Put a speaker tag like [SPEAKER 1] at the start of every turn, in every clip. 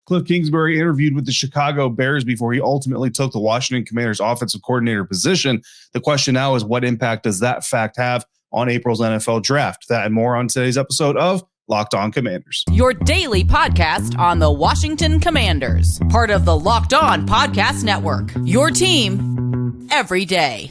[SPEAKER 1] Kliff Kingsbury interviewed with the Chicago Bears before he ultimately took the Washington Commanders offensive coordinator position. The question now is, what impact does that fact have on April's NFL draft? That and more on today's episode of Locked On Commanders.
[SPEAKER 2] Your daily podcast on the Washington Commanders. Part of the Locked On Podcast Network. Your team every day.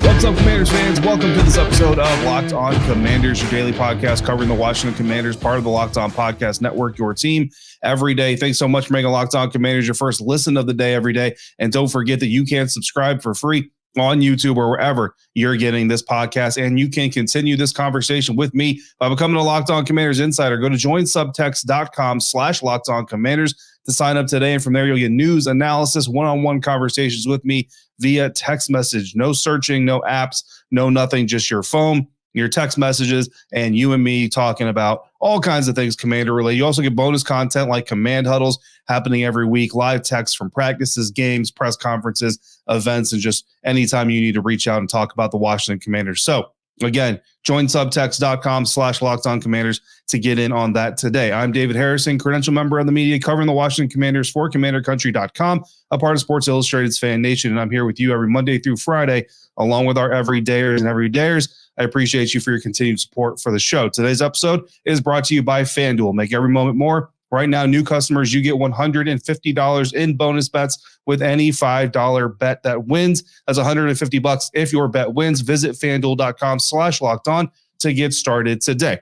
[SPEAKER 1] What's up, Commanders fans? Welcome to this episode of Locked On Commanders, your daily podcast covering the Washington Commanders, part of the Locked On Podcast Network, your team every day. Thanks so much for making Locked On Commanders your first listen of the day every day. And don't forget that you can subscribe for free on YouTube or wherever you're getting this podcast. And you can continue this conversation with me by becoming a Locked On Commanders insider. Go to joinsubtext.com/LockedOnCommanders to sign up today. And from there, you'll get news, analysis, one-on-one conversations with me via text message. No searching, no apps, no nothing, just your phone, your text messages, and you and me talking about all kinds of things Commander related. You also get bonus content like command huddles happening every week, live texts from practices, games, press conferences, events, and just anytime you need to reach out and talk about the Washington Commanders. So again, join subtext.com/LockedOnCommanders to get in on that today. I'm David Harrison, credential member of the media covering the Washington Commanders for CommanderCountry.com, a part of Sports Illustrated's FanNation, and I'm here with you every Monday through Friday, along with our everydayers and everydayers. I appreciate you for your continued support for the show. Today's episode is brought to you by FanDuel. Make every moment more. Right now, new customers, you get $150 in bonus bets with any $5 bet that wins. That's $150 if your bet wins. Visit FanDuel.com/LockedOn to get started today.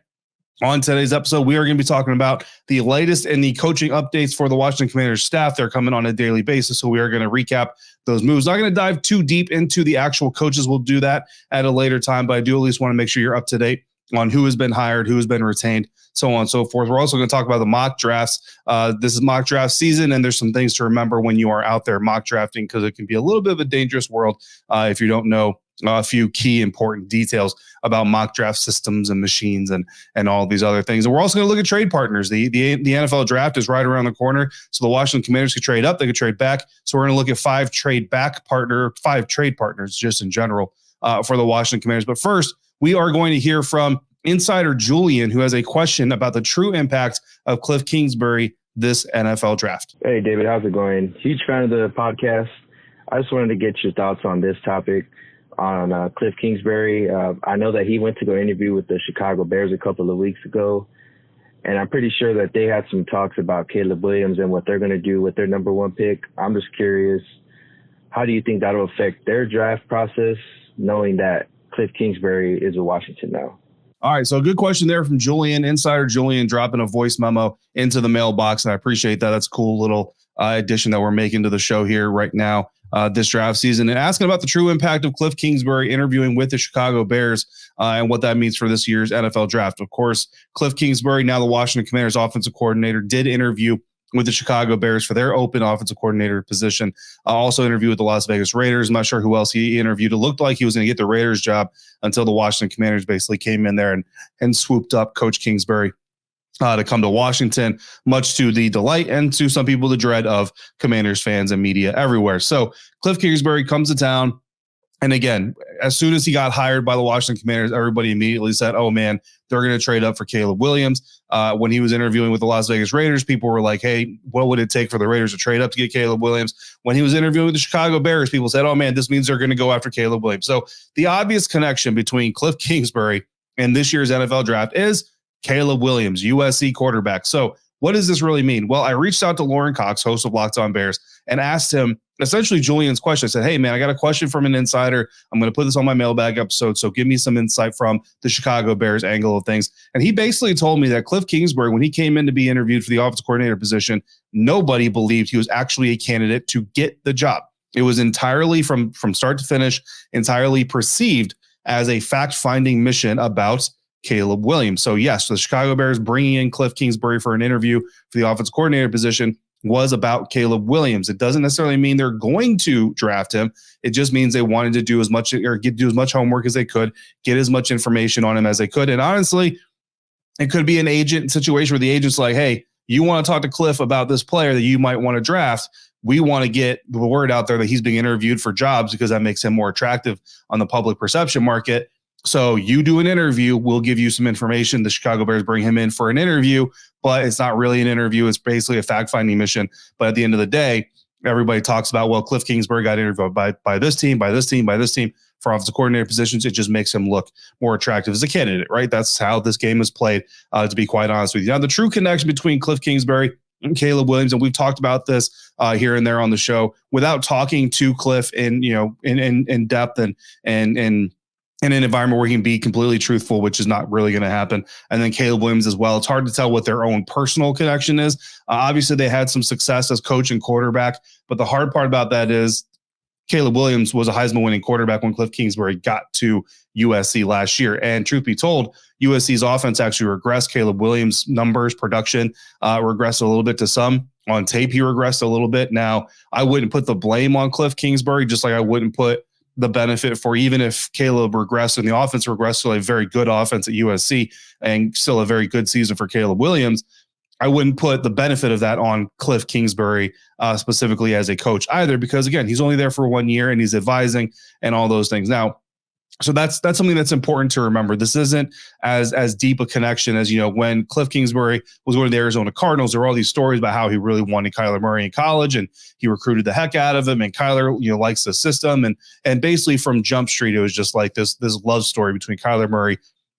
[SPEAKER 1] On today's episode, we are going to be talking about the latest in the coaching updates for the Washington Commanders staff. They're coming on a daily basis, so we are going to recap those moves. Not going to dive too deep into the actual coaches. We'll do that at a later time, but I do at least want to make sure you're up to date on who has been hired, who has been retained, so on and so forth. We're also going to talk about the mock drafts. This is mock draft season, and there's some things to remember when you are out there mock drafting, because it can be a little bit of a dangerous world if you don't know a few key important details about mock draft systems and machines and all these other things. And we're also going to look at trade partners. The NFL draft is right around the corner, so the Washington Commanders could trade up, they could trade back. So we're going to look at five trade partners just in general for the Washington Commanders. But first, we are going to hear from insider Julian, who has a question about the true impact of Kliff Kingsbury this NFL draft.
[SPEAKER 3] Hey, David, how's it going? Huge fan of the podcast. I just wanted to get your thoughts on this topic on Kliff Kingsbury. I know that he went to go interview with the Chicago Bears a couple of weeks ago, and I'm pretty sure that they had some talks about Caleb Williams and what they're going to do with their number one pick. I'm just curious, how do you think that'll affect their draft process, knowing that Kliff Kingsbury is with Washington now?
[SPEAKER 1] All right, so good question there from Julian, insider Julian, dropping a voice memo into the mailbox, and I appreciate that. That's a cool little addition that we're making to the show here right now this draft season, and asking about the true impact of Kliff Kingsbury interviewing with the Chicago Bears and what that means for this year's NFL draft. Of course, Kliff Kingsbury, now the Washington Commanders offensive coordinator, did interview with the Chicago Bears for their open offensive coordinator position. Also interviewed with the Las Vegas Raiders. I'm not sure who else he interviewed. It looked like he was going to get the Raiders job until the Washington Commanders basically came in there and swooped up Coach Kingsbury to come to Washington, much to the delight and to some people the dread of Commanders fans and media everywhere. So Kliff Kingsbury comes to town. And again, as soon as he got hired by the Washington Commanders, everybody immediately said, oh, man, they're going to trade up for Caleb Williams. When he was interviewing with the Las Vegas Raiders, people were like, hey, what would it take for the Raiders to trade up to get Caleb Williams? When he was interviewing with the Chicago Bears, people said, oh, man, this means they're going to go after Caleb Williams. So the obvious connection between Kliff Kingsbury and this year's NFL draft is Caleb Williams, USC quarterback. So what does this really mean? Well, I reached out to Lauren Cox, host of Locked On Bears, and asked him essentially Julian's question. I said, hey, man, I got a question from an insider. I'm going to put this on my mailbag episode, so give me some insight from the Chicago Bears angle of things. And he basically told me that Kliff Kingsbury, when he came in to be interviewed for the offensive coordinator position, nobody believed he was actually a candidate to get the job. It was entirely from start to finish, entirely perceived as a fact-finding mission about Caleb Williams. So yes, the Chicago Bears bringing in Kliff Kingsbury for an interview for the offensive coordinator position was about Caleb Williams. It doesn't necessarily mean they're going to draft him. It just means they wanted to do as much homework as they could, get as much information on him as they could. And honestly, it could be an agent situation where the agent's like, hey, you want to talk to Kliff about this player that you might want to draft. We want to get the word out there that he's being interviewed for jobs because that makes him more attractive on the public perception market. So you do an interview, we'll give you some information. The Chicago Bears bring him in for an interview, but it's not really an interview. It's basically a fact-finding mission. But at the end of the day, everybody talks about, well, Kliff Kingsbury got interviewed by this team, by this team, by this team for offensive coordinator positions. It just makes him look more attractive as a candidate, right? That's how this game is played, to be quite honest with you. Now, the true connection between Kliff Kingsbury and Caleb Williams, and we've talked about this here and there on the show, without talking to Kliff in depth and in an environment where he can be completely truthful, which is not really going to happen. And then Caleb Williams as well. It's hard to tell what their own personal connection is. Obviously, they had some success as coach and quarterback, but the hard part about that is Caleb Williams was a Heisman winning quarterback when Kliff Kingsbury got to USC last year. And truth be told, USC's offense actually regressed. Caleb Williams' numbers, production regressed a little bit to some. On tape, he regressed a little bit. Now, I wouldn't put the blame on Kliff Kingsbury, just like I wouldn't put the benefit for, even if Caleb regressed and the offense regressed to a very good offense at USC and still a very good season for Caleb Williams, I wouldn't put the benefit of that on Kliff Kingsbury specifically as a coach either, because again, he's only there for 1 year and he's advising and all those things. Now, so that's something that's important to remember. This isn't as deep a connection as, when Kliff Kingsbury was going to the Arizona Cardinals, there were all these stories about how he really wanted Kyler Murray in college and he recruited the heck out of him, and Kyler, likes the system. And basically from Jump Street, it was just like this love story between Kyler Murray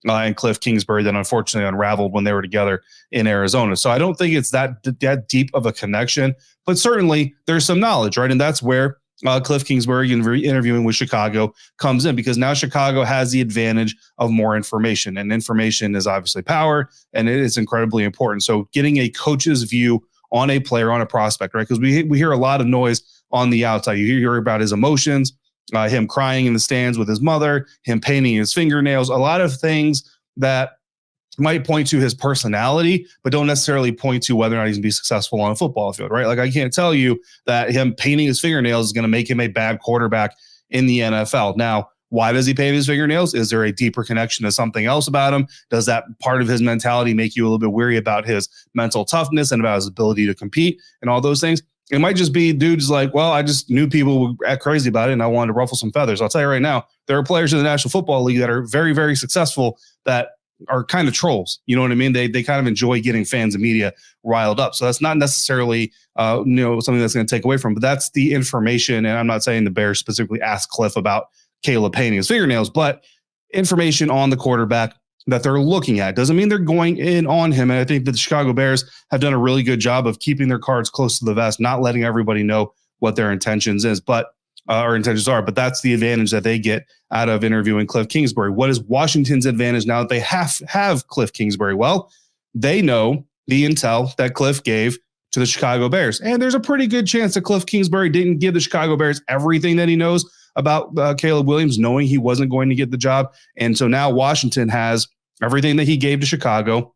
[SPEAKER 1] and Kliff Kingsbury that unfortunately unraveled when they were together in Arizona. So I don't think it's that deep of a connection, but certainly there's some knowledge, right? And that's where Kliff Kingsbury interviewing with Chicago comes in, because now Chicago has the advantage of more information, and information is obviously power, and it is incredibly important. So getting a coach's view on a player, on a prospect, right? Because we hear a lot of noise on the outside. You hear about his emotions, him crying in the stands with his mother, him painting his fingernails, a lot of things that might point to his personality, but don't necessarily point to whether or not he's going to be successful on a football field, right? Like, I can't tell you that him painting his fingernails is going to make him a bad quarterback in the NFL. Now, why does he paint his fingernails? Is there a deeper connection to something else about him? Does that part of his mentality make you a little bit weary about his mental toughness and about his ability to compete and all those things? It might just be dudes like, well, I just knew people would act crazy about it and I wanted to ruffle some feathers. I'll tell you right now, there are players in the National Football League that are very, very successful that are kind of trolls. You know what I mean? They kind of enjoy getting fans and media riled up. So that's not necessarily something that's going to take away from, but that's the information. And I'm not saying the Bears specifically asked Kliff about Caleb painting his fingernails, but information on the quarterback that they're looking at. Doesn't mean they're going in on him. And I think that the Chicago Bears have done a really good job of keeping their cards close to the vest, not letting everybody know what their intentions are. But that's the advantage that they get out of interviewing Kliff Kingsbury. What is Washington's advantage now that they have Kliff Kingsbury? Well, they know the intel that Kliff gave to the Chicago Bears. And there's a pretty good chance that Kliff Kingsbury didn't give the Chicago Bears everything that he knows about Caleb Williams, knowing he wasn't going to get the job. And so now Washington has everything that he gave to Chicago.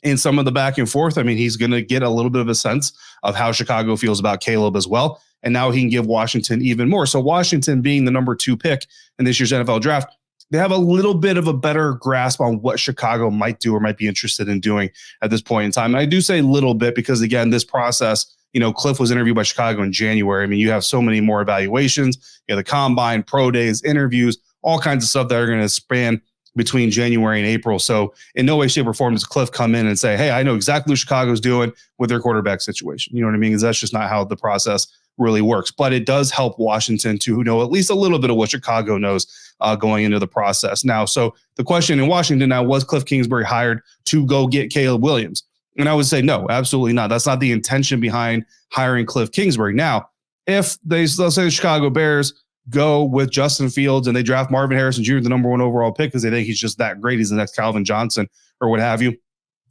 [SPEAKER 1] In some of the back and forth, I mean, he's going to get a little bit of a sense of how Chicago feels about Caleb as well. And now he can give Washington even more. So Washington being the number 2 pick in this year's NFL draft, they have a little bit of a better grasp on what Chicago might do or might be interested in doing at this point in time. And I do say little bit because, again, this process, Kliff was interviewed by Chicago in January. I mean, you have so many more evaluations, the combine, pro days, interviews, all kinds of stuff that are going to span between January and April. So in no way, shape, or form does Kliff come in and say, hey, I know exactly what Chicago's doing with their quarterback situation. You know what I mean? Because that's just not how the process really works. But it does help Washington to know at least a little bit of what Chicago knows going into the process. Now, so the question in Washington now, was Kliff Kingsbury hired to go get Caleb Williams? And I would say no, absolutely not. That's not the intention behind hiring Kliff Kingsbury. Now, if let's say the Chicago Bears go with Justin Fields and they draft Marvin Harrison Jr., the number 1 overall pick, because they think he's just that great, he's the next Calvin Johnson or what have you,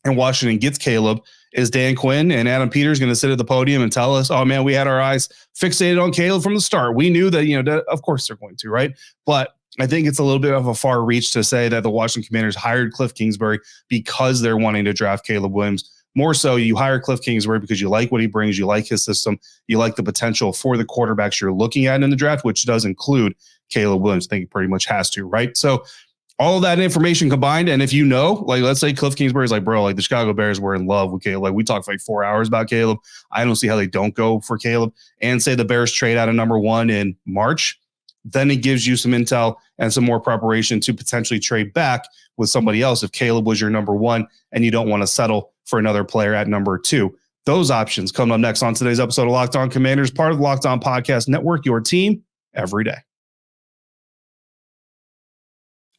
[SPEAKER 1] and Washington gets Caleb, is Dan Quinn and Adam Peters going to sit at the podium and tell us, oh man, we had our eyes fixated on Caleb from the start? We knew that, of course they're going to, right? But I think it's a little bit of a far reach to say that the Washington Commanders hired Kliff Kingsbury because they're wanting to draft Caleb Williams. More so, you hire Kliff Kingsbury because you like what he brings, you like his system, you like the potential for the quarterbacks you're looking at in the draft, which does include Caleb Williams. I think it pretty much has to, right? So all of that information combined, and if let's say Kliff Kingsbury is like, bro, like the Chicago Bears were in love with Caleb. Like we talked for like 4 hours about Caleb. I don't see how they don't go for Caleb. And say the Bears trade out of number 1 in March, then it gives you some intel and some more preparation to potentially trade back with somebody else if Caleb was your number one and you don't want to settle for another player at number two. Those options come up next on today's episode of Locked On Commanders, part of the Locked On Podcast Network, your team every day.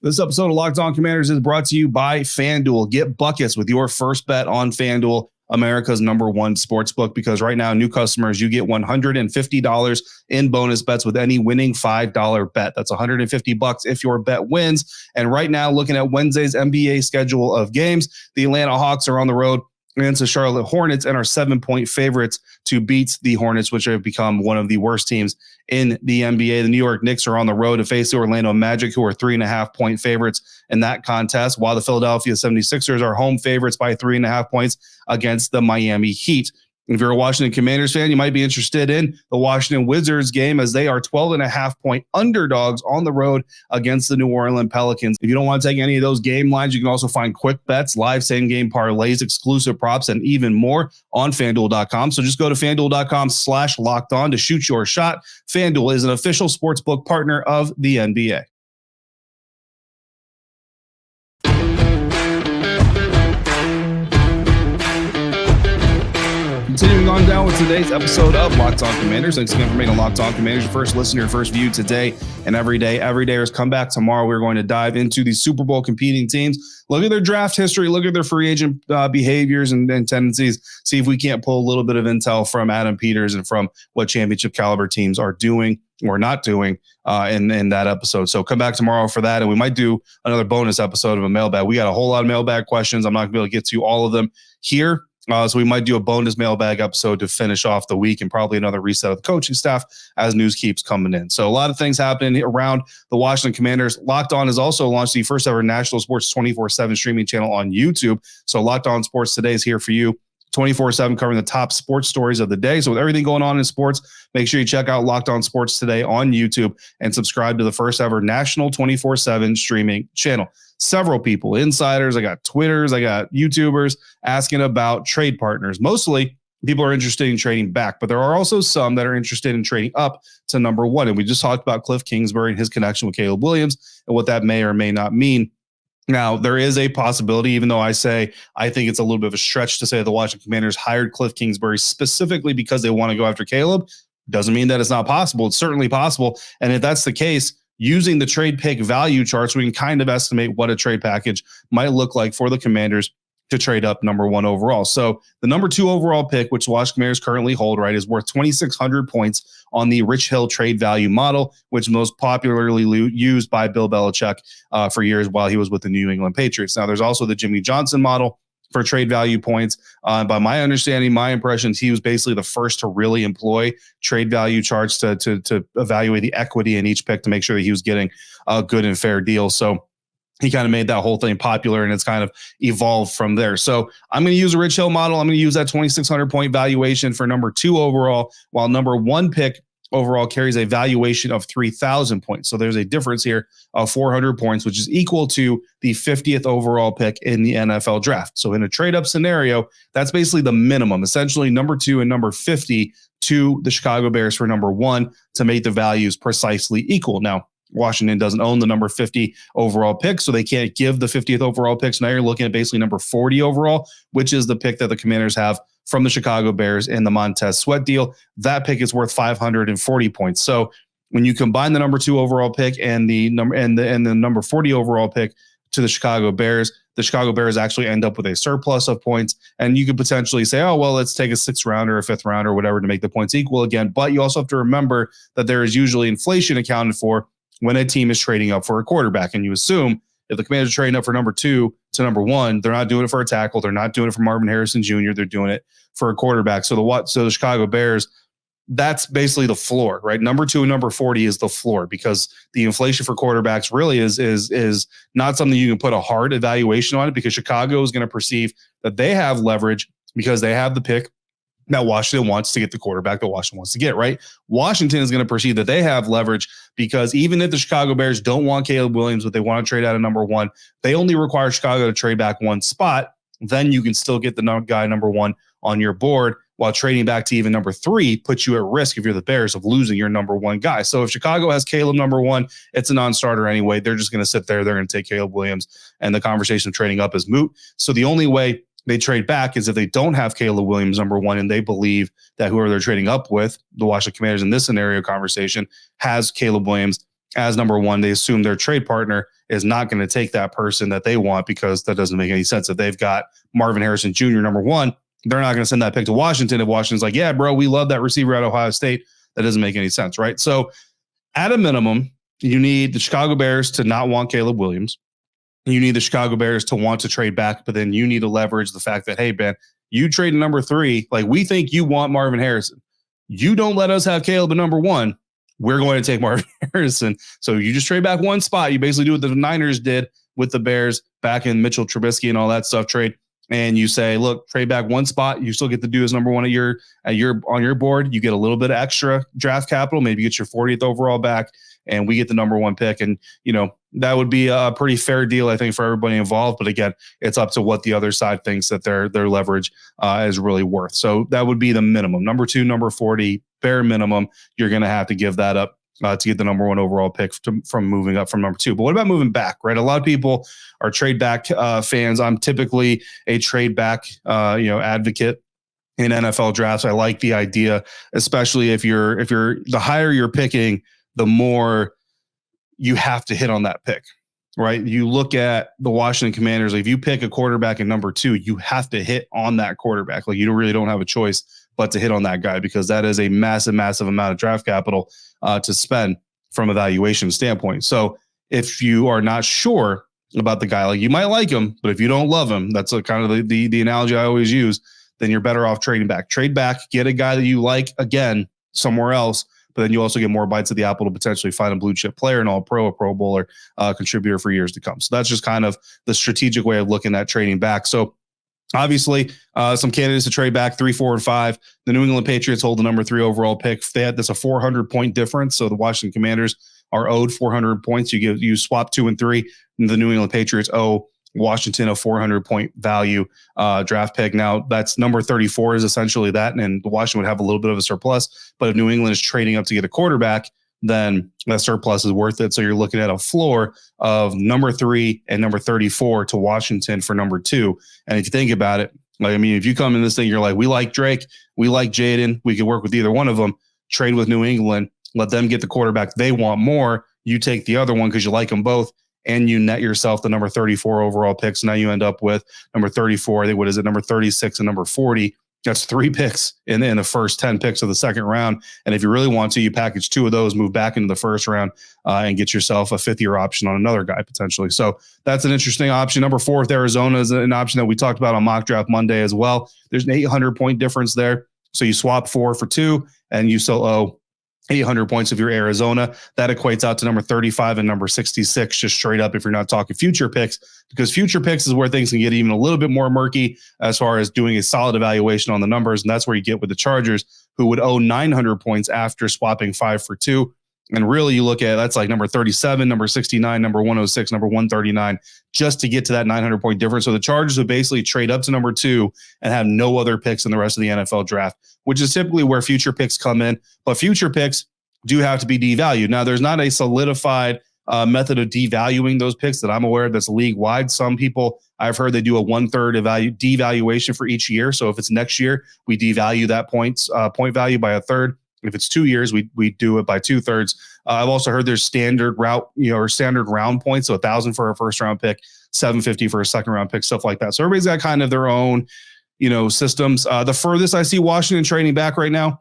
[SPEAKER 1] This episode of Locked On Commanders is brought to you by FanDuel. Get buckets with your first bet on FanDuel, America's number one sportsbook, because right now, new customers, you get $150 in bonus bets with any winning $5 bet. That's $150 if your bet wins. And right now, looking at Wednesday's NBA schedule of games, the Atlanta Hawks are on the road against the Charlotte Hornets and are 7-point favorites to beat the Hornets, which have become one of the worst teams in the NBA. The New York Knicks are on the road to face the Orlando Magic, who are 3.5-point favorites in that contest, while the Philadelphia 76ers are home favorites by 3.5 points against the Miami Heat. If you're a Washington Commanders fan, you might be interested in the Washington Wizards game, as they are 12.5-point underdogs on the road against the New Orleans Pelicans. If you don't want to take any of those game lines, you can also find quick bets, live same-game parlays, exclusive props, and even more on FanDuel.com. So just go to FanDuel.com/lockedon to shoot your shot. FanDuel is an official sportsbook partner of the NBA. Continuing on down with today's episode of Locked On Commanders. Thanks again for making Locked On Commanders your first listener, first view today and every day. Every day is come back tomorrow. We're going to dive into the Super Bowl competing teams, look at their draft history, look at their free agent behaviors and tendencies, see if we can't pull a little bit of intel from Adam Peters and from what championship caliber teams are doing or not doing in that episode. So come back tomorrow for that, and we might do another bonus episode of a mailbag. We got a whole lot of mailbag questions. I'm not going to be able to get to all of them here. So we might do a bonus mailbag episode to finish off the week, and probably another reset of the coaching staff as news keeps coming in. So a lot of things happening around the Washington Commanders. Locked On has also launched the first ever national sports 24/7 streaming channel on YouTube. So Locked On Sports Today is here for you 24/7, covering the top sports stories of the day. So with everything going on in sports, make sure you check out Locked On Sports Today on YouTube and subscribe to the first ever national 24/7 streaming channel. Several people, insiders, I got Twitters, I got YouTubers asking about trade partners. Mostly people are interested in trading back, but there are also some that are interested in trading up to number one. And we just talked about Kliff Kingsbury and his connection with Caleb Williams and what that may or may not mean. Now, there is a possibility, even though I think it's a little bit of a stretch to say the Washington Commanders hired Kliff Kingsbury specifically because they want to go after Caleb. Doesn't mean that it's not possible. It's certainly possible. And if that's the case, using the trade pick value charts, we can kind of estimate what a trade package might look like for the Commanders to trade up number one overall. So the number two overall pick, which the Washington Commanders currently hold, right, is worth 2,600 points on the Rich Hill trade value model, which is most popularly used by Bill Belichick for years while he was with the New England Patriots. Now, there's also the Jimmy Johnson model for trade value points. By my understanding, my impressions, he was basically the first to really employ trade value charts to evaluate the equity in each pick to make sure that he was getting a good and fair deal. So he kind of made that whole thing popular, and it's kind of evolved from there. So I'm going to use a Rich Hill model. I'm going to use that 2,600 point valuation for number two overall, while number one pick overall carries a valuation of 3,000 points. So there's a difference here of 400 points, which is equal to the 50th overall pick in the NFL draft. So in a trade-up scenario, that's basically the minimum, essentially number two and number 50 to the Chicago Bears for number one to make the values precisely equal. Now, Washington doesn't own the number 50 overall pick, so they can't give the 50th overall pick. So now you're looking at basically number 40 overall, which is the pick that the Commanders have from the Chicago Bears in the Montez Sweat deal. That pick is worth 540 points. So when you combine the number two overall pick and the number 40 overall pick to the Chicago Bears actually end up with a surplus of points. And you could potentially say, oh, well, let's take a sixth round or a fifth round or whatever to make the points equal again. But you also have to remember that there is usually inflation accounted for when a team is trading up for a quarterback. And you assume if the Commanders are trading up for number two to number one, they're not doing it for a tackle. They're not doing it for Marvin Harrison Jr. They're doing it for a quarterback. So the Chicago Bears, that's basically the floor, right? Number two and number 40 is the floor, because the inflation for quarterbacks really is not something you can put a hard evaluation on it, because Chicago is going to perceive that they have leverage because they have the pick that Washington wants to get the quarterback that Washington wants to get, right? Washington is going to perceive that they have leverage because even if the Chicago Bears don't want Caleb Williams, but they want to trade out of number one, they only require Chicago to trade back one spot. Then you can still get the guy number one on your board. while trading back to even number 3 puts you at risk if you're the Bears of losing your number 1 guy. So if Chicago has Caleb number 1, it's a non-starter anyway. They're just going to sit there. They're going to take Caleb Williams, and the conversation of trading up is moot. So the only way they trade back is if they don't have Caleb Williams number 1 and they believe that whoever they're trading up with, the Washington Commanders in this scenario conversation, has Caleb Williams as number 1. They assume their trade partner is not going to take that person that they want, because that doesn't make any sense. If they've got Marvin Harrison Jr. number 1, they're not going to send that pick to Washington. If Washington's like, yeah, bro, we love that receiver at Ohio State, that doesn't make any sense, right? So at a minimum, you need the Chicago Bears to not want Caleb Williams. You need the Chicago Bears to want to trade back, but then you need to leverage the fact that, hey, Ben, you trade number 3. Like, we think you want Marvin Harrison. You don't let us have Caleb at number 1. We're going to take Marvin Harrison. So you just trade back 1 spot. You basically do what the Niners did with the Bears back in Mitchell Trubisky and all that stuff trade. And you say, look, trade back 1 spot. You still get to do as number 1 on your board. You get a little bit of extra draft capital. Maybe you get your 40th overall back, and we get the number 1 pick. And, that would be a pretty fair deal, I think, for everybody involved. But again, it's up to what the other side thinks that their leverage is really worth. So that would be the minimum. Number 2, number 40, bare minimum. You're going to have to give that up to get the number 1 overall pick from moving up from number 2. But what about moving back, right? A lot of people are trade back fans. I'm typically a trade back advocate in NFL drafts. I like the idea, especially if you're the higher you're picking, the more you have to hit on that pick, right? You look at the Washington Commanders. Like, if you pick a quarterback in number 2, you have to hit on that quarterback. Like, you really don't have a choice but to hit on that guy, because that is a massive, massive amount of draft capital to spend from a valuation standpoint. So if you are not sure about the guy, like, you might like him, but if you don't love him, that's kind of the analogy I always use, then you're better off trading back. Trade back, get a guy that you like again somewhere else, but then you also get more bites of the apple to potentially find a blue chip player, an all-pro, a Pro Bowler contributor for years to come. So that's just kind of the strategic way of looking at trading back. So obviously, some candidates to trade back 3, 4, and 5. The New England Patriots hold the number 3 overall pick. That's a 400-point difference. So the Washington Commanders are owed 400 points. You swap 2 and 3, and the New England Patriots owe Washington a 400-point value draft pick. Now, that's number 34 is essentially that, and the Washington would have a little bit of a surplus. But if New England is trading up to get a quarterback, then that surplus is worth it. So you're looking at a floor of number 3 and number 34 to Washington for number 2. And if you think about it, if you come in this thing, you're like, we like Drake, we like Jaden, we can work with either one of them, trade with New England, let them get the quarterback they want more. You take the other one because you like them both, and you net yourself the number 34 overall picks. Now you end up with number 34. What is it? Number 36 and number 40. That's 3 picks in the first 10 picks of the second round. And if you really want to, you package 2 of those, move back into the first round, and get yourself a 5th-year option on another guy potentially. So that's an interesting option. Number 4 with Arizona is an option that we talked about on Mock Draft Monday as well. There's an 800-point difference there. So you swap 4 for 2, and you still owe 800 points if you're Arizona. That equates out to number 35 and number 66, just straight up if you're not talking future picks, because future picks is where things can get even a little bit more murky as far as doing a solid evaluation on the numbers. And that's where you get with the Chargers, who would owe 900 points after swapping 5 for 2. And really, you look at that's like number 37, number 69, number 106, number 139, just to get to that 900-point difference. So the Chargers would basically trade up to number 2 and have no other picks in the rest of the NFL draft, which is typically where future picks come in. But future picks do have to be devalued. Now, there's not a solidified method of devaluing those picks that I'm aware of that's league-wide. Some people, I've heard they do a 1/3 devaluation for each year. So if it's next year, we devalue that point value by 1/3. If it's 2 years, we do it by 2/3. I've also heard there's standard route, or standard round points. So 1,000 for a first round pick, 750 for a second round pick, stuff like that. So everybody's got kind of their own, systems. The furthest I see Washington trading back right now,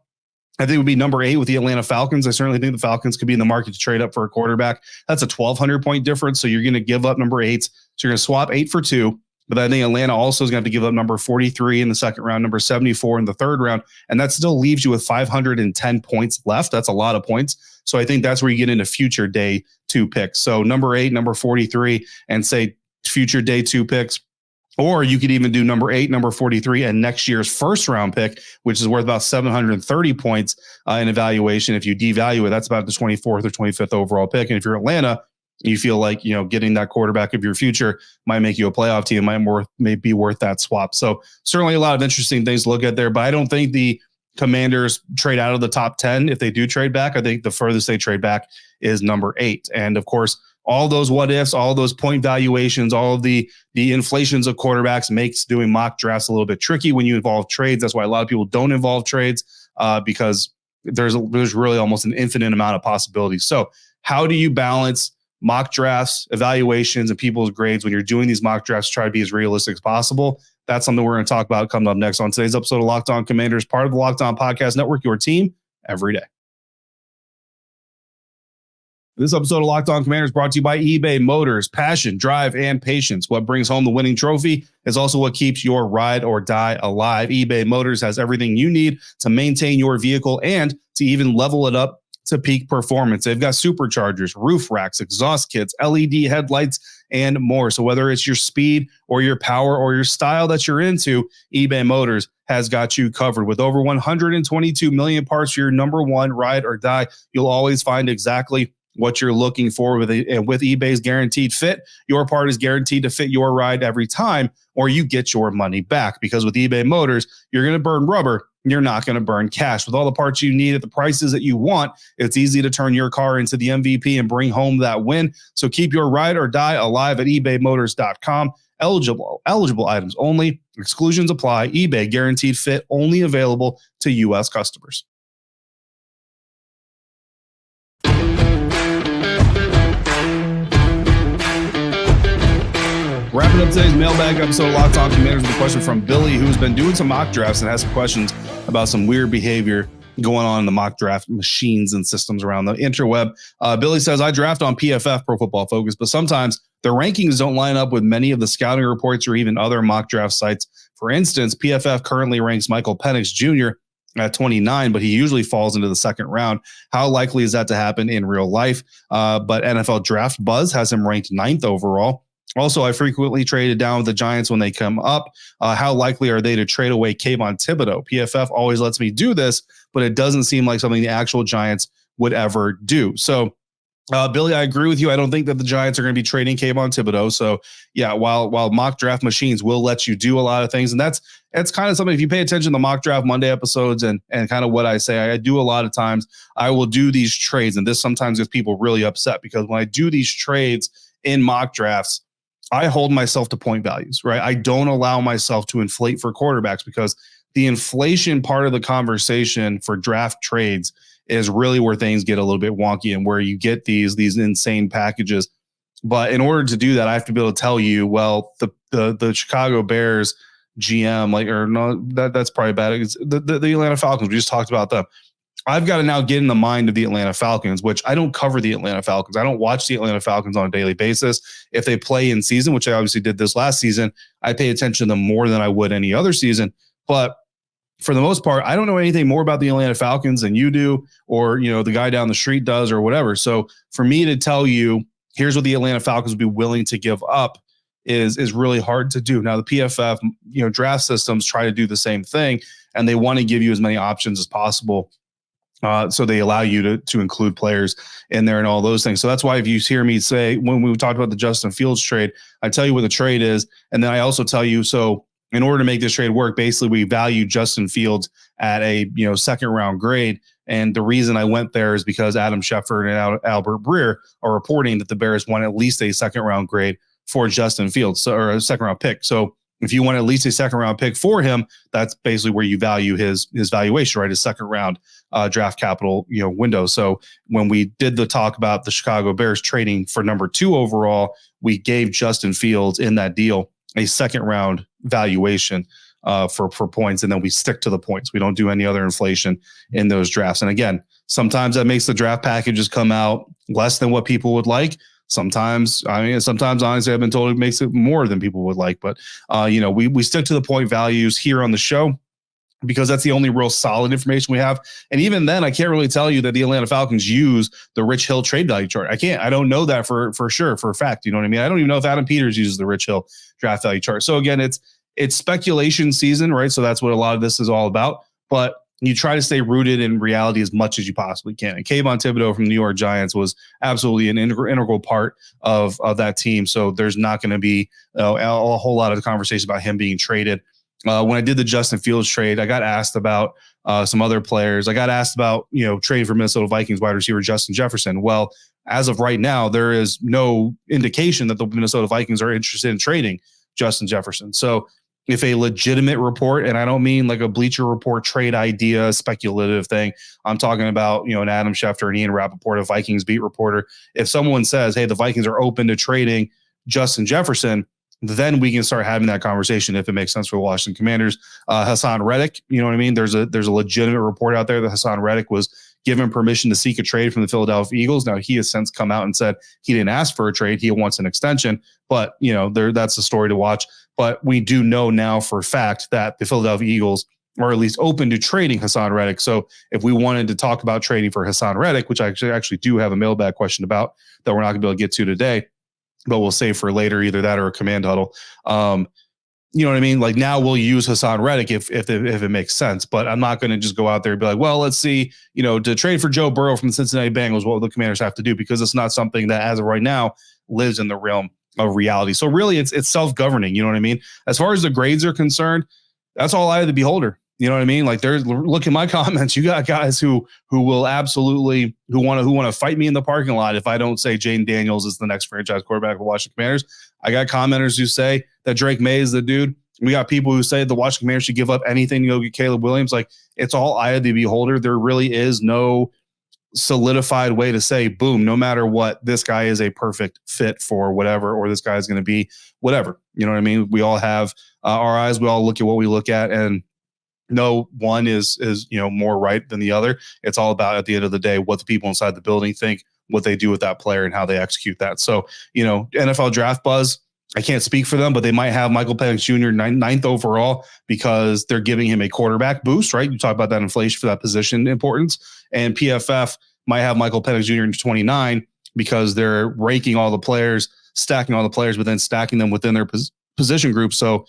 [SPEAKER 1] I think it would be number 8 with the Atlanta Falcons. I certainly think the Falcons could be in the market to trade up for a quarterback. That's a 1,200-point difference. So you're going to give up number 8. So you're going to swap 8 for 2. But I think Atlanta also is going to have to give up number 43 in the second round, number 74 in the third round. And that still leaves you with 510 points left. That's a lot of points. So I think that's where you get into future day 2 picks. So number 8, number 43, and say future day 2 picks. Or you could even do number 8, number 43, and next year's first round pick, which is worth about 730 points in evaluation. If you devalue it, that's about the 24th or 25th overall pick. And if you're Atlanta, you feel like, getting that quarterback of your future might make you a playoff team, may be worth that swap. So certainly a lot of interesting things to look at there, but I don't think the Commanders trade out of the top 10. If they do trade back, I think the furthest they trade back is number 8. And of course, all those what ifs, all those point valuations, all of the inflations of quarterbacks makes doing mock drafts a little bit tricky when you involve trades. That's why a lot of people don't involve trades, because there's really almost an infinite amount of possibilities. So how do you balance mock drafts, evaluations, and people's grades when you're doing these mock drafts? Try to be as realistic as possible. That's something we're going to talk about coming up next on today's episode of Locked On Commanders, part of the Locked On Podcast Network, your team every day. This episode of Locked On Commanders brought to you by eBay Motors. Passion, drive, and patience. What brings home the winning trophy is also what keeps your ride or die alive. eBay Motors has everything you need to maintain your vehicle and to even level it up to peak performance. They've got superchargers, roof racks, exhaust kits, LED headlights, and more. So whether it's your speed or your power or your style that you're into, eBay Motors has got you covered. With over 122 million parts for your number one ride or die, you'll always find exactly what you're looking for with eBay's guaranteed fit. Your part is guaranteed to fit your ride every time, or you get your money back. Because with eBay Motors, you're going to burn rubber, you're not going to burn cash. With all the parts you need at the prices that you want, it's easy to turn your car into the MVP and bring home that win. So keep your ride or die alive at ebaymotors.com. Eligible items only. Exclusions apply. eBay guaranteed fit only available to U.S. customers. Wrapping up today's mailbag episode of Locked On Commanders with a question from Billy, who's been doing some mock drafts and has some questions about some weird behavior going on in the mock draft machines and systems around the interweb. Billy says, I draft on PFF, Pro Football Focus, but sometimes the rankings don't line up with many of the scouting reports or even other mock draft sites. For instance, PFF currently ranks Michael Penix Jr. at 29, but he usually falls into the second round. How likely is that to happen in real life? But NFL Draft Buzz has him ranked 9th overall. Also, I frequently traded down with the Giants when they come up. How likely are they to trade away Kayvon Thibodeau? PFF always lets me do this, but it doesn't seem like something the actual Giants would ever do. So, Billy, I agree with you. I don't think that the Giants are going to be trading Kayvon Thibodeau. So, yeah, while mock draft machines will let you do a lot of things, and that's kind of something, if you pay attention to the Mock Draft Monday episodes and kind of what I say, I do a lot of times, I will do these trades, and this sometimes gets people really upset because when I do these trades in mock drafts, I hold myself to point values, right? I don't allow myself to inflate for quarterbacks because the inflation part of the conversation for draft trades is really where things get a little bit wonky and where you get these insane packages. But in order to do that, I have to be able to tell you, well, the Chicago Bears GM, that's probably bad. It's the Atlanta Falcons. We just talked about them. I've got to now get in the mind of the Atlanta Falcons, which I don't cover the Atlanta Falcons. I don't watch the Atlanta Falcons on a daily basis. If they play in season, which I obviously did this last season, I pay attention to them more than I would any other season. But for the most part, I don't know anything more about the Atlanta Falcons than you do, or, the guy down the street does, or whatever. So for me to tell you, here's what the Atlanta Falcons would be willing to give up is really hard to do. Now, the PFF, draft systems try to do the same thing, and they want to give you as many options as possible. So they allow you to include players in there and all those things. So that's why if you hear me say, when we talked about the Justin Fields trade, I tell you what the trade is. And then I also tell you, so in order to make this trade work, basically we value Justin Fields at a second round grade. And the reason I went there is because Adam Schefter and Albert Breer are reporting that the Bears want at least a second round grade for Justin Fields, or a second round pick. So if you want at least a second round pick for him, that's basically where you value his valuation, right? His second round draft capital, window. So when we did the talk about the Chicago Bears trading for number 2 overall, we gave Justin Fields in that deal a second round valuation for points. And then we stick to the points. We don't do any other inflation in those drafts. And again, sometimes that makes the draft packages come out less than what people would like. Sometimes honestly, I've been told it makes it more than people would like, but we stick to the point values here on the show because that's the only real solid information we have. And even then, I can't really tell you that the Atlanta Falcons use the Rich Hill trade value chart. I don't know that for sure, for a fact. You know what I mean? I don't even know if Adam Peters uses the Rich Hill draft value chart. So again, it's speculation season, right? So that's what a lot of this is all about. But you try to stay rooted in reality as much as you possibly can. And Kayvon Thibodeau from the New York Giants was absolutely an integral part of that team. So there's not going to be a whole lot of conversation about him being traded. When I did the Justin Fields trade, I got asked about some other players. I got asked about, trading for Minnesota Vikings wide receiver Justin Jefferson. Well, as of right now, there is no indication that the Minnesota Vikings are interested in trading Justin Jefferson. So if a legitimate report, and I don't mean like a Bleacher Report trade idea, speculative thing, I'm talking about, an Adam Schefter and Ian Rappaport, a Vikings beat reporter. If someone says, hey, the Vikings are open to trading Justin Jefferson, then we can start having that conversation if it makes sense for the Washington Commanders. Hassan Reddick, you know what I mean? There's a legitimate report out there that Hassan Reddick was given permission to seek a trade from the Philadelphia Eagles. Now, he has since come out and said he didn't ask for a trade. He wants an extension, but that's a story to watch. But we do know now for a fact that the Philadelphia Eagles are at least open to trading Hassan Reddick. So if we wanted to talk about trading for Hassan Reddick, which I actually do have a mailbag question about that we're not going to be able to get to today, but we'll save for later, either that or a command huddle. You know what I mean? Like, now we'll use Hassan Reddick if it makes sense, but I'm not going to just go out there and be like, well, let's see, to trade for Joe Burrow from the Cincinnati Bengals, what will the Commanders have to do? Because it's not something that, as of right now, lives in the realm of reality. So really, it's self-governing. You know what I mean? As far as the grades are concerned, that's all eye of the beholder. You know what I mean? Like, look at my comments. You got guys who will absolutely who want to fight me in the parking lot if I don't say Jaden Daniels is the next franchise quarterback of the Washington Commanders. I got commenters who say that Drake May is the dude. We got people who say the Washington Commanders should give up anything to go get Caleb Williams. Like, it's all eye of the beholder. There really is no solidified way to say, boom, no matter what, this guy is a perfect fit for whatever, or this guy is going to be whatever. You know what I mean? We all have our eyes. We all look at what we look at, and no one is more right than the other. It's all about, at the end of the day, what the people inside the building think, what they do with that player, and how they execute that. So, NFL draft buzz, I can't speak for them, but they might have Michael Penix Jr. ninth overall because they're giving him a quarterback boost, right? You talk about that inflation for that position importance. And PFF might have Michael Penix Jr. in 29 because they're ranking all the players, stacking all the players, but then stacking them within their position group. So,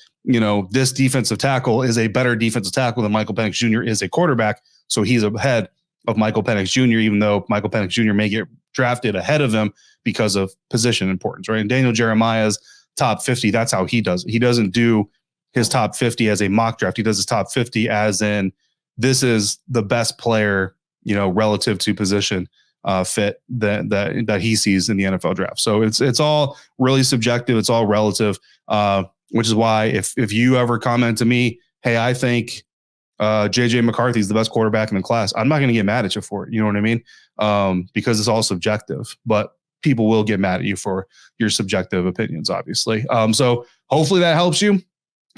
[SPEAKER 1] this defensive tackle is a better defensive tackle than Michael Penix Jr. is a quarterback. So he's ahead of Michael Penix Jr., even though Michael Penix Jr. may get drafted ahead of him because of position importance, right? And Daniel Jeremiah's top 50, that's how he does it. He doesn't do his top 50 as a mock draft. He does his top 50 as in, this is the best player, relative to position fit that he sees in the NFL draft. So it's all really subjective. It's all relative, which is why if you ever comment to me, hey, I think JJ McCarthy is the best quarterback in the class, I'm not going to get mad at you for it. You know what I mean? Because it's all subjective, but people will get mad at you for your subjective opinions, obviously. So hopefully that helps you.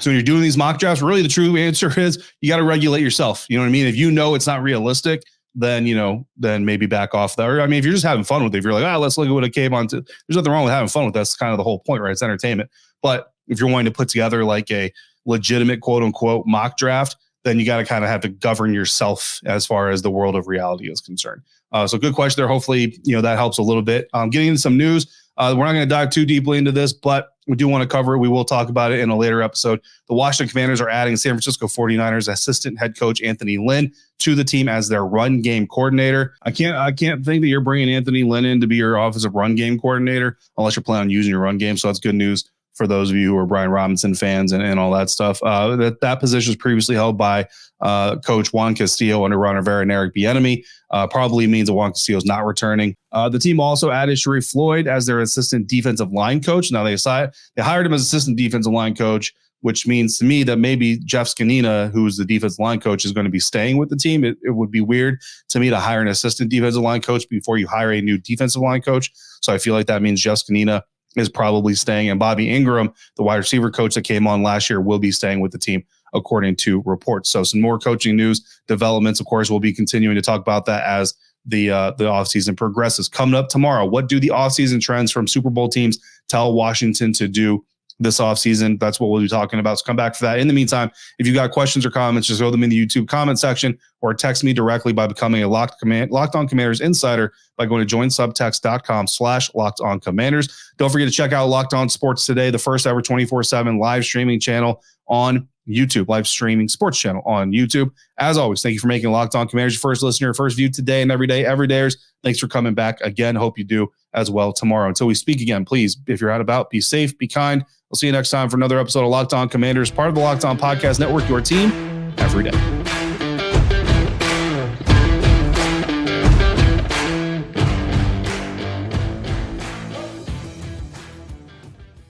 [SPEAKER 1] So when you're doing these mock drafts, really the true answer is you got to regulate yourself. You know what I mean? If it's not realistic, then, then maybe back off that. Or, I mean, if you're just having fun with it, if you're like, let's look at what it came on to, there's nothing wrong with having fun with that. That's kind of the whole point, right? It's entertainment. But if you're wanting to put together like a legitimate quote unquote mock draft, then you got to kind of have to govern yourself as far as the world of reality is concerned. So good question there. Hopefully, that helps a little bit. Getting into some news. We're not going to dive too deeply into this, but we do want to cover it. We will talk about it in a later episode. The Washington Commanders are adding San Francisco 49ers assistant head coach Anthony Lynn to the team as their run game coordinator. I can't think that you're bringing Anthony Lynn in to be your offensive run game coordinator unless you're planning on using your run game. So that's good news for those of you who are Brian Robinson fans and all that stuff. That position was previously held by Coach Juan Castillo under Ron Rivera and Eric Bieniemy. Probably means that Juan Castillo is not returning. The team also added Sharif Floyd as their assistant defensive line coach. Now they hired him as assistant defensive line coach, which means to me that maybe Jeff Scanina, who's the defensive line coach, is going to be staying with the team. It would be weird to me to hire an assistant defensive line coach before you hire a new defensive line coach. So I feel like that means Jeff Scanina is probably staying, and Bobby Ingram, the wide receiver coach that came on last year, will be staying with the team, according to reports. So some more coaching news developments. Of course, we'll be continuing to talk about that as the offseason progresses. Coming up tomorrow, what do the offseason trends from Super Bowl teams tell Washington to do this offseason? That's what we'll be talking about. So come back for that. In the meantime, if you've got questions or comments, just throw them in the YouTube comment section or text me directly by becoming a Locked On Commanders insider by going to joinsubtext.com/LockedOnCommanders. Don't forget to check out Locked On Sports Today, the first ever 24/7 live streaming channel on YouTube, live streaming sports channel on YouTube. As always, thank you for making Locked On Commanders your first listener, first view today and every day. Everydayers, thanks for coming back again. Hope you do as well tomorrow. Until we speak again, please, if you're out about, be safe, be kind. We'll see you next time for another episode of Locked On Commanders, part of the Locked On Podcast Network, your team every day.